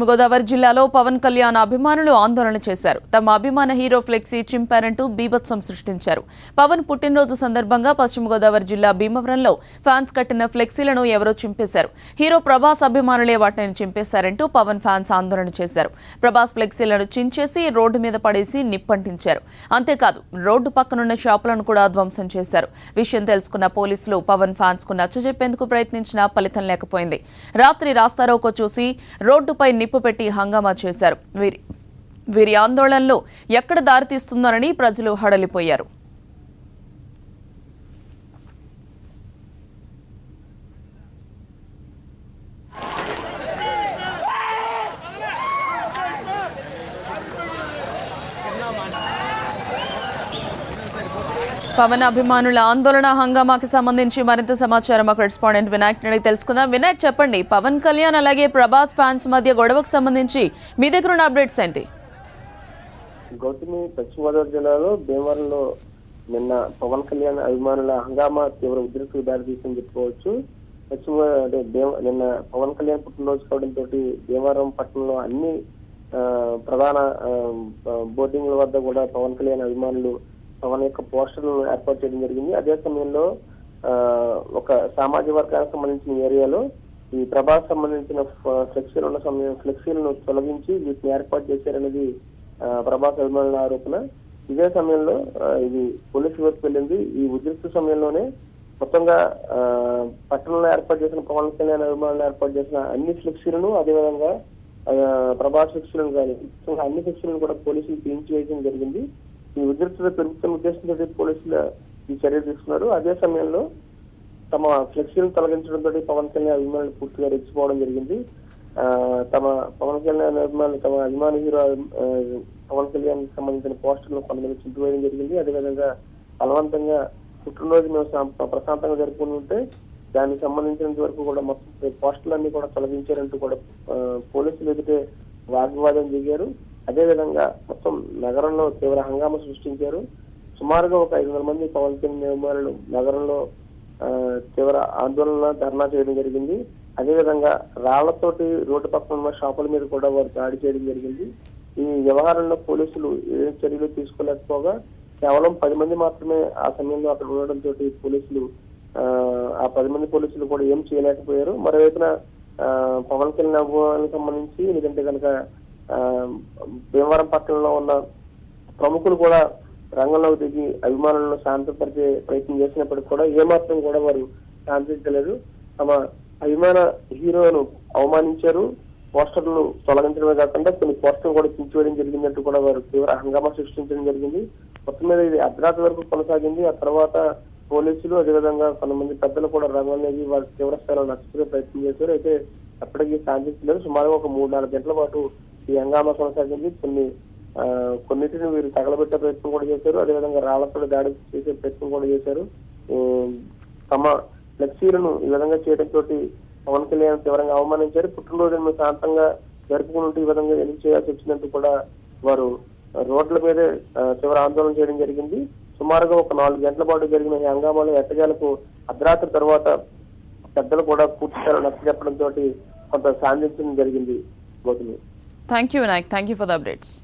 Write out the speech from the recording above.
గోదావరి జిల్లాలో పవన్ కళ్యాణ్ అభిమానులు ఆందోళన చేశారు. తమ అభిమాన హీరో ఫ్లెక్సీ చింపారంటూ బీభత్సం సృష్టించారు. పవన్ పుట్టినరోజు సందర్భంగా పశ్చిమ గోదావరి జిల్లా భీమవరంలో ఫ్యాన్స్ కట్టిన ఫ్లెక్సీలను ఎవరో చింపేశారు. హీరో ప్రభాస్ అభిమానులే వాటిని చింపేశారంటూ పవన్ ఫ్యాన్స్ ఆందోళన చేశారు. ప్రభాస్ ఫ్లెక్సీలను చించేసి రోడ్డు మీద పడేసి నిప్పంటించారు. అంతేకాదు రోడ్డు పక్కనున్న షాపులను కూడా ధ్వంసం చేశారు. విషయం తెలుసుకున్న పోలీసులు పవన్ ఫ్యాన్స్ కు నచ్చజెప్పేందుకు ప్రయత్నించినా ఫలితం లేకపోయింది. రాత్రి రాస్తారోకో చూసి రోడ్డుపై నిప్పు పెట్టి హంగామా చేశారు. వీరి ఆందోళనలో ఎక్కడ దారితీస్తుందోనని ప్రజలు హడలిపోయారు. పవన్ అభిమానుల ఆందోళన హంగామాకి సంబంధించి మరింత సమాచారం మా కరెస్పాండెంట్ వినాయక్ అడిగి తెలుసుకుందాం. వినాయక్, చెప్పండి, పవన్ కళ్యాణ్ అలాగే ప్రభాస్ ఫ్యాన్స్ మధ్య గొడవకు సంబంధించి మీ దగ్గర ఉన్న అప్డేట్స్ ఏంటి? గౌతమి, పశ్చిమ గోదావరి జిల్లాలో భీమవరంలో నిన్న పవన్ కళ్యాణ్ అభిమానుల హంగామా తీవ్ర ఉద్రిక్తకు దారితీసిందని చెప్పుకోవచ్చు. నిన్న పవన్ కళ్యాణ్ పుట్టినరోజు కావడంతో భీమవరం పట్టణంలో అన్ని ప్రధాన బోర్డింగ్ల వద్ద కూడా పవన్ కళ్యాణ్ అభిమానులు పవన్ యొక్క పోస్టర్లను ఏర్పాటు చేయడం జరిగింది. అదే సమయంలో ఒక సామాజిక వర్గానికి సంబంధించిన ఏరియాలో ఈ ప్రభాస్ సంబంధించిన ఫ్లెక్సీలను తొలగించి వీటిని ఏర్పాటు చేశారనేది ప్రభాస్ అభిమానుల ఆరోపణ. ఇదే సమయంలో ఇది పోలీసు వైపు వెళ్ళింది. ఈ ఉద్రిక్త సమయంలోనే మొత్తంగా పట్టణంలో ఏర్పాటు చేసిన పవన్ కళ్యాణ్ అభిమానులు ఏర్పాటు చేసిన అన్ని ఫ్లెక్సీలను, అదేవిధంగా ప్రభాస్ ఫ్లెక్సీలను కానీ అన్ని ఫ్లెక్సీలను కూడా పోలీసులు తీయించి వేయడం జరిగింది. ఈ ఉద్రిక్తత పెరుగుతున్న ఉద్దేశంతో పోలీసులు ఈ చర్య తీసుకున్నారు. అదే సమయంలో తమ ఫ్లెక్సీలను తొలగించడంతో పవన్ కళ్యాణ్ అభిమానులు పూర్తిగా రెచ్చిపోవడం జరిగింది. తమ పవన్ కళ్యాణ్ అభిమానులు తమ అభిమాన హీరో పవన్ కళ్యాణ్ సంబంధించిన పోస్టర్లను కొంతమంది చింపివేయడం జరిగింది. అదేవిధంగా బలవంతంగా పుట్టినరోజు మేము ప్రశాంతంగా జరుపుకుంటుంటే దానికి సంబంధించినంత వరకు కూడా మొత్తం పోస్టర్లన్నీ కూడా తొలగించారంటూ కూడా పోలీసులు ఎదుటే వాగ్వాదం దిగారు. అదేవిధంగా మొత్తం నగరంలో తీవ్ర హంగామా సృష్టించారు. సుమారుగా ఒక 500 మంది పవన్ కళ్యాణ్ అభిమానులు నగరంలో తీవ్ర ఆందోళన, ధర్నా చేయడం జరిగింది. అదేవిధంగా రాళ్లతోటి రోడ్డు పక్కన ఉన్న షాపుల మీద కూడా వారు దాడి చేయడం జరిగింది. ఈ వ్యవహారంలో పోలీసులు ఏ చర్యలు తీసుకోలేకపోగా కేవలం 10 మంది మాత్రమే ఆ సమయంలో అక్కడ ఉండడంతో పోలీసులు ఆ 10 మంది పోలీసులు కూడా ఏం చేయలేకపోయారు. మరోవైపున పవన్ కళ్యాణ్ అభిమానులకు సంబంధించి ఎందుకంటే కనుక భీమవరం పట్టణంలో ఉన్న ప్రముఖులు కూడా రంగంలోకి దిగి అభిమానులను శాంతపరిచే ప్రయత్నం చేసినప్పటికీ కూడా ఏమాత్రం కూడా వారు శాంతించలేదు. తమ అభిమాన హీరోను అవమానించారు. పోస్టర్లు తొలగించడమే కాకుండా కొన్ని పోస్టర్లు కూడా చించివేయడం జరిగిందంటూ కూడా వారు తీవ్ర హంగామా సృష్టించడం జరిగింది. మొత్తం మీద ఇది అర్ధరాత్రి వరకు కొనసాగింది. ఆ తర్వాత పోలీసులు, అదేవిధంగా కొంతమంది పెద్దలు కూడా రంగంలోకి వారి తీవ్ర స్థాయిలో నచ్చే ప్రయత్నం చేశారు. అయితే అప్పటికీ శాంతించలేదు. సుమారుగా ఒక 3-4 గంటల పాటు ఈ హంగామా కొనసాగింది. కొన్నిటిని వీరు తగలబెట్టే ప్రయత్నం కూడా చేశారు. అదేవిధంగా రాళ్లతో దాడి చేసే ప్రయత్నం కూడా చేశారు. తమ ఫ్లెక్సీలను ఈ విధంగా చేయడంతో పవన్ కళ్యాణ్ తీవ్రంగా అవమానించారు. పుట్టినరోజును శాంతంగా జరుపుకుంటూ ఈ విధంగా ఎందుకు చేయాల్సి వచ్చినట్టు కూడా వారు రోడ్ల మీదే తీవ్ర ఆందోళన చేయడం జరిగింది. సుమారుగా ఒక 4 గంటల పాటు జరిగిన ఈ హంగామాలో ఎట్టగాలకు అర్ధరాత్రి తర్వాత పెద్దలు కూడా పూర్తిగా నచ్చ చెప్పడంతో కొంత శాంతించడం జరిగింది. Gautami, thank you Vinayak, thank you for the updates.